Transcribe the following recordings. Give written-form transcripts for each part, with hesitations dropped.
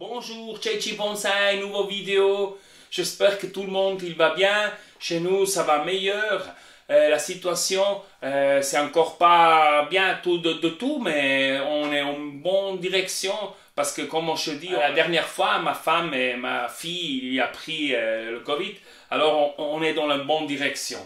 Bonjour, Ceci Bonsai, nouvelle vidéo. J'espère que tout le monde il va bien. Chez nous, ça va meilleur. La situation, c'est encore pas bien de tout, mais on est en bonne direction. Parce que, comme je dis, la dernière fois, ma femme et ma fille ont pris le Covid. Alors, on est dans la bonne direction.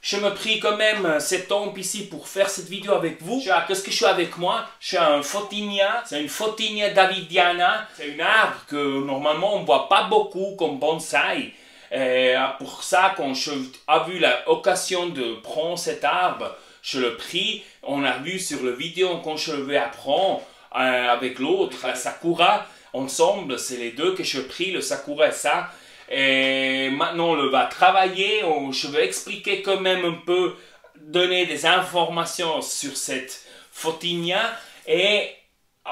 Je me prie quand même cet temps ici pour faire cette vidéo avec vous. Qu'est-ce que je suis avec moi? Je suis un Photinia. C'est une Photinia davidiana. C'est un arbre que normalement on ne voit pas beaucoup comme bonsaï. Et pour ça, quand j'ai vu l'occasion de prendre cet arbre, je le pris. On a vu sur la vidéo quand je le vais apprendre avec l'autre, la Sakura. Ensemble, c'est les deux que je pris, le Sakura et ça. Et maintenant, on va travailler. Je vais expliquer quand même un peu, donner des informations sur cette Photinia. Et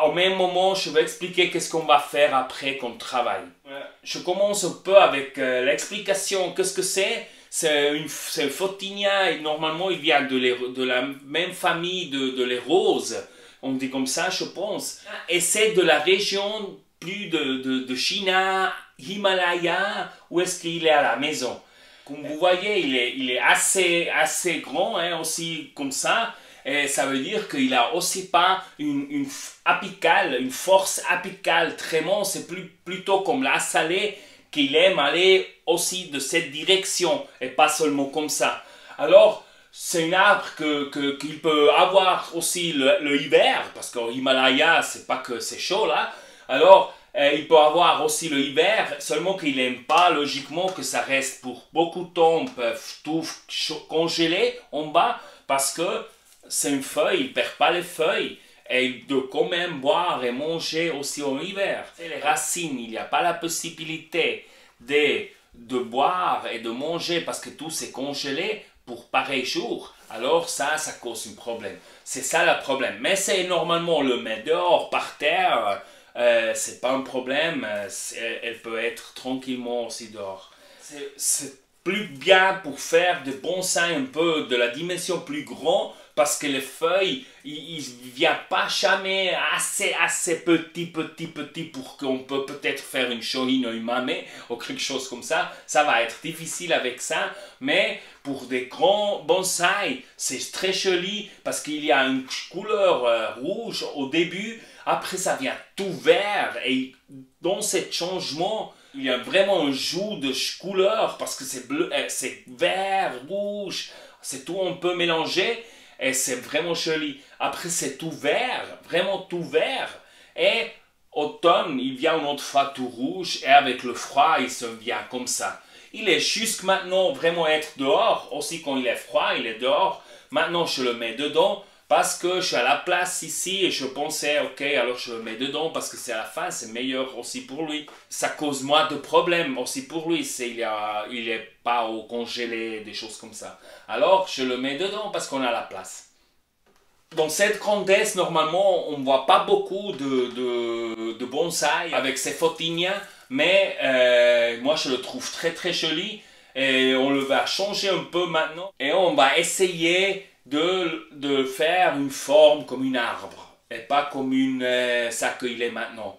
au même moment, je vais expliquer qu'est-ce qu'on va faire après qu'on travaille. Je commence un peu avec l'explication. Qu'est-ce que c'est? C'est une Photinia et normalement, il vient de la même famille de les roses. On dit comme ça, je pense. Et c'est de la région plus de Chine, Himalaya, où est-ce qu'il est à la maison. Comme vous voyez, il est assez grand, hein, aussi comme ça. Et ça veut dire qu'il n'a aussi pas une apicale, une force apicale très monte. C'est plutôt comme la salée qu'il aime aller aussi de cette direction et pas seulement comme ça. Alors, c'est un arbre qu'il peut avoir aussi le hiver, parce qu'au Himalaya, c'est pas que c'est chaud là. Alors, il peut avoir aussi le hiver, seulement qu'il n'aime pas logiquement que ça reste pour beaucoup de temps tout congelé en bas, parce que c'est une feuille, il ne perd pas les feuilles, et il doit quand même boire et manger aussi en hiver. Les racines, il n'y a pas la possibilité de boire et de manger parce que tout c'est congelé pour pareil jour, alors ça cause un problème. C'est ça le problème. Mais c'est normalement le mettre dehors, par terre, c'est pas un problème, elle peut être tranquillement aussi dehors. C'est plus bien pour faire des bonsaïs un peu de la dimension plus grande parce que les feuilles, il ne vient pas jamais assez petit pour qu'on peut-être faire une shohin ou une mame ou quelque chose comme ça. Ça va être difficile avec ça, mais pour des grands bonsaïs, c'est très joli parce qu'il y a une couleur rouge au début. Après, ça vient tout vert et dans ce changement, il y a vraiment un jeu de couleurs parce que c'est bleu, c'est vert, rouge, c'est tout un peu mélangé et c'est vraiment joli. Après, c'est tout vert, vraiment tout vert. Et automne, il vient une autre fois tout rouge et avec le froid, il se vient comme ça. Il est jusque maintenant vraiment être dehors, aussi quand il est froid, il est dehors. Maintenant, je le mets dedans. Parce que je suis à la place ici et je pensais, ok, alors je le mets dedans parce que c'est à la fin, c'est meilleur aussi pour lui. Ça cause moins de problèmes aussi pour lui, il n'est pas au congelé, des choses comme ça. Alors je le mets dedans parce qu'on a la place. Dans cette grandesse, normalement, on ne voit pas beaucoup de bonsaï avec ces Photinia, mais moi je le trouve très joli et on le va changer un peu maintenant et on va essayer de faire une forme comme un arbre et pas comme ça qu'il est maintenant.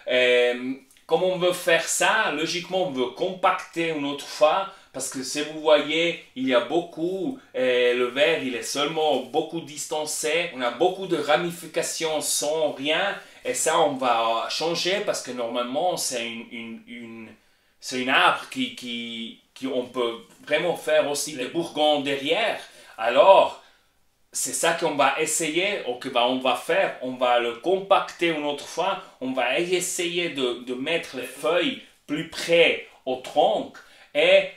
Comme on veut faire ça, logiquement on veut compacter une autre fois parce que si vous voyez, il y a beaucoup, le verre il est seulement beaucoup distancé, on a beaucoup de ramifications sans rien et ça on va changer parce que normalement c'est un arbre qui on peut vraiment faire aussi des bourgons derrière. Alors, c'est ça qu'on va essayer, ou qu'on va faire, on va le compacter une autre fois, on va essayer de mettre les feuilles plus près au tronc et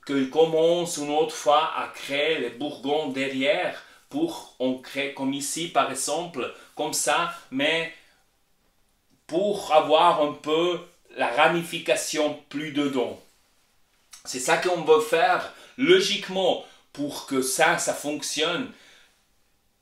qu'il commence une autre fois à créer les bourgons derrière pour on crée comme ici par exemple, comme ça, mais pour avoir un peu la ramification plus dedans. C'est ça qu'on veut faire logiquement pour que ça fonctionne.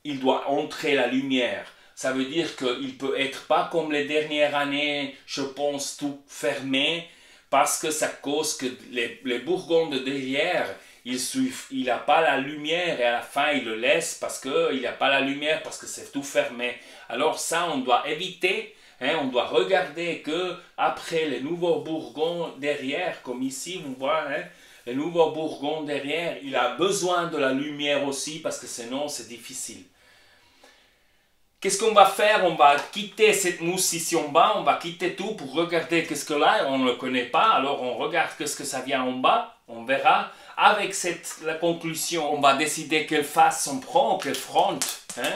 Il doit entrer la lumière. Ça veut dire qu'il ne peut être pas comme les dernières années, je pense, tout fermé, parce que ça cause que les bourgons de derrière, il n'a pas la lumière et à la fin il le laisse parce qu'il n'a pas la lumière, parce que c'est tout fermé. Alors ça, on doit éviter Hein, on doit regarder que après les nouveaux bourgons derrière, comme ici, vous voyez, hein, le nouveau bourgon derrière, il a besoin de la lumière aussi parce que sinon c'est difficile. Qu'est-ce qu'on va faire? On va quitter cette mousse ici en bas, on va quitter tout pour regarder qu'est-ce que là, on ne le connaît pas, alors on regarde qu'est-ce que ça vient en bas, on verra. Avec la conclusion, on va décider quelle face on prend, quelle front, hein,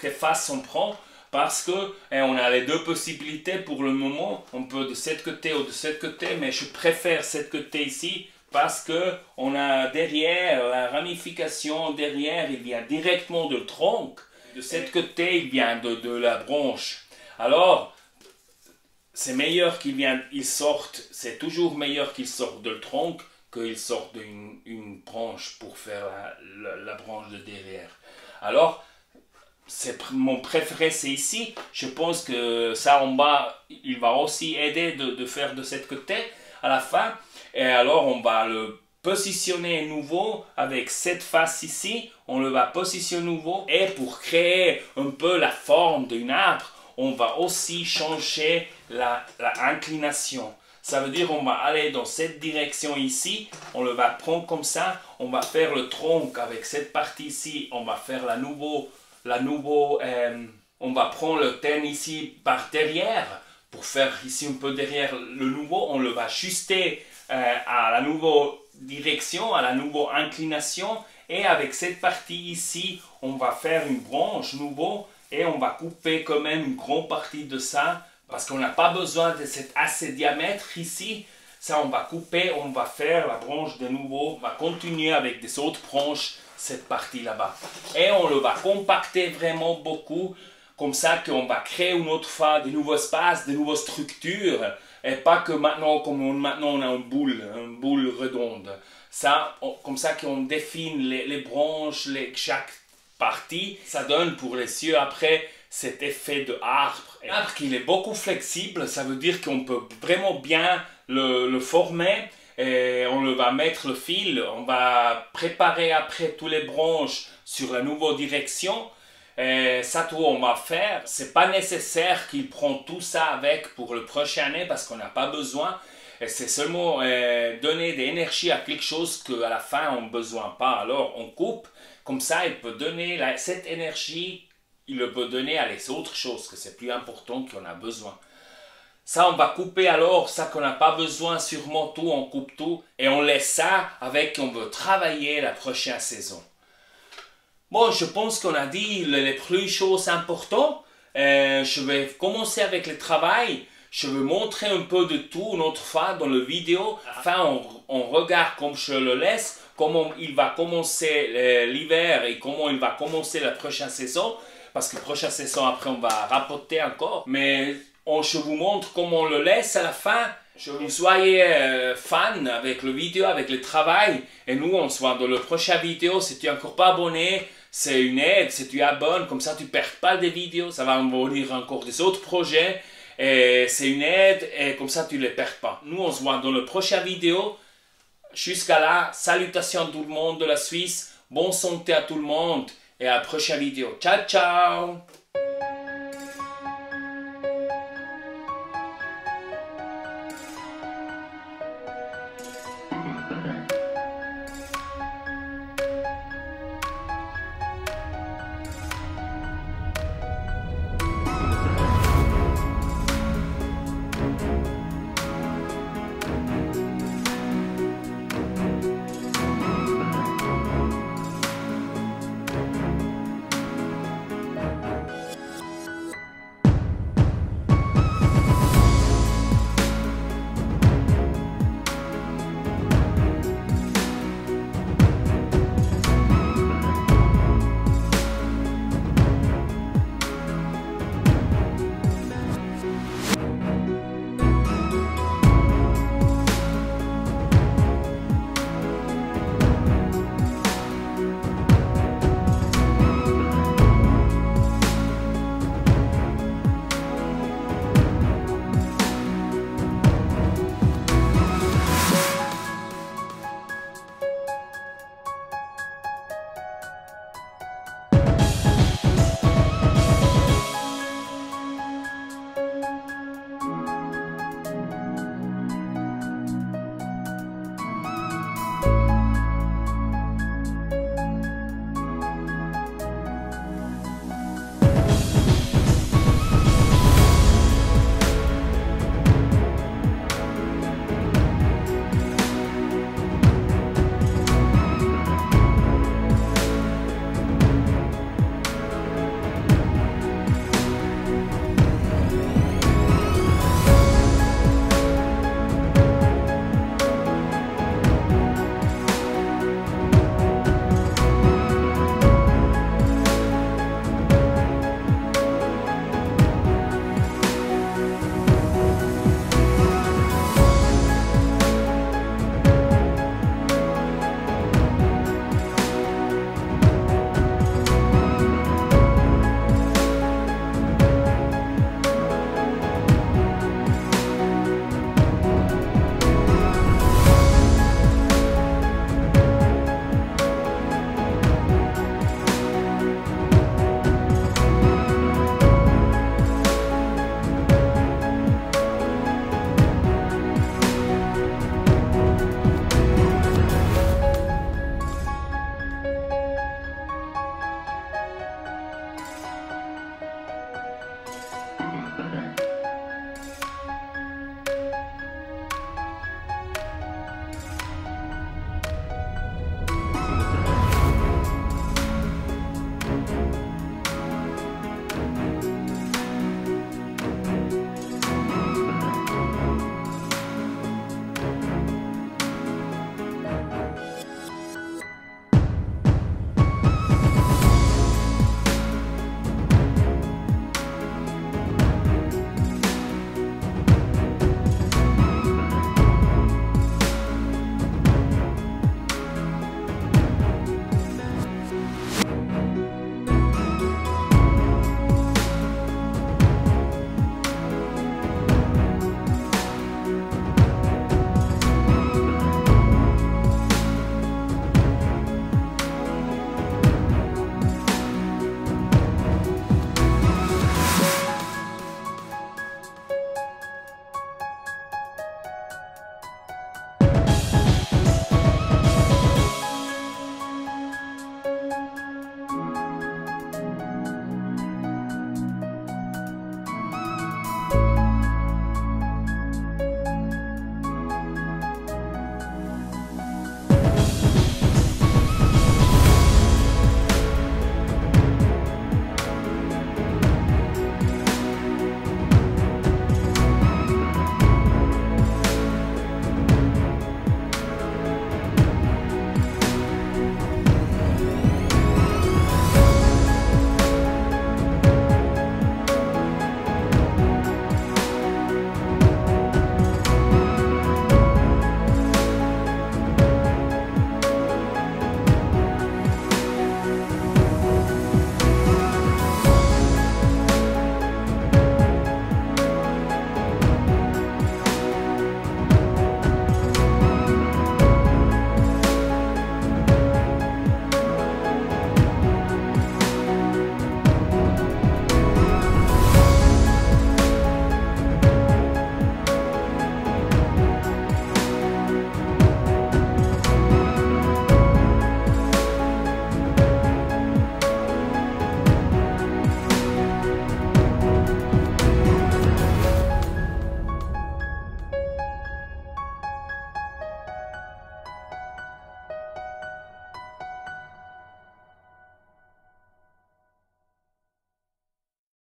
quelle face on prend. Parce que on a les deux possibilités pour le moment, on peut de ce côté ou de ce côté, mais je préfère ce côté ici parce que on a derrière la ramification, derrière il vient directement du tronc, de ce côté il vient de la branche. Alors c'est meilleur il sorte, c'est toujours meilleur qu'il sorte du tronc qu'il sorte d'une branche pour faire la branche de derrière. Alors mon préféré c'est ici, je pense que ça en bas, il va aussi aider de faire de cette côté à la fin. Et alors on va le positionner nouveau avec cette face ici, on le va positionner nouveau. Et pour créer un peu la forme d'un arbre, on va aussi changer la inclination. Ça veut dire on va aller dans cette direction ici, on le va prendre comme ça, on va faire le tronc avec cette partie ici, on va faire on va prendre le thème ici par derrière, pour faire ici un peu derrière le nouveau, on le va ajuster à la nouvelle direction, à la nouvelle inclination, et avec cette partie ici, on va faire une branche nouveau, et on va couper quand même une grande partie de ça, parce qu'on n'a pas besoin de cet assez diamètre ici. Ça, on va couper, on va faire la branche de nouveau, on va continuer avec des autres branches, cette partie là-bas. Et on le va compacter vraiment beaucoup, comme ça qu'on va créer une autre fois de nouveaux espaces, de nouvelles structures, et pas que maintenant, maintenant on a une boule redonde. Ça, comme ça qu'on définit les branches, chaque partie, ça donne pour les cieux après cet effet de arbre. L'arbre qui est beaucoup flexible, ça veut dire qu'on peut vraiment bien le former. Et on le va mettre le fil, on va préparer après toutes les branches sur la nouvelle direction. Et ça tout on va faire. C'est pas nécessaire qu'il prenne tout ça avec pour le prochaine année parce qu'on n'a pas besoin. Et c'est seulement donner de l'énergie à quelque chose qu'à la fin on n'a besoin pas. Alors on coupe, comme ça il peut donner cette énergie, il le peut donner à les autres choses que c'est plus important qu'on a besoin. Ça, on va couper alors, ça qu'on n'a pas besoin, sûrement tout, on coupe tout. Et on laisse ça avec, on veut travailler la prochaine saison. Bon, je pense qu'on a dit les plus choses importantes. Je vais commencer avec le travail. Je vais montrer un peu de tout une autre fois dans la vidéo. Enfin, on regarde comme je le laisse, comment il va commencer l'hiver et comment il va commencer la prochaine saison. Parce que la prochaine saison, après, on va rapporter encore. Mais je vous montre comment on le laisse à la fin. Je vous soyez fan avec le vidéo, avec le travail. Et nous, on se voit dans la prochaine vidéo. Si tu n'es encore pas abonné, c'est une aide. Si tu es abonné, comme ça, tu ne perds pas des vidéos. Ça va me venir encore des autres projets. Et c'est une aide et comme ça, tu ne les perds pas. Nous, on se voit dans la prochaine vidéo. Jusqu'à là, salutations à tout le monde de la Suisse. Bonne santé à tout le monde. Et à la prochaine vidéo. Ciao, ciao!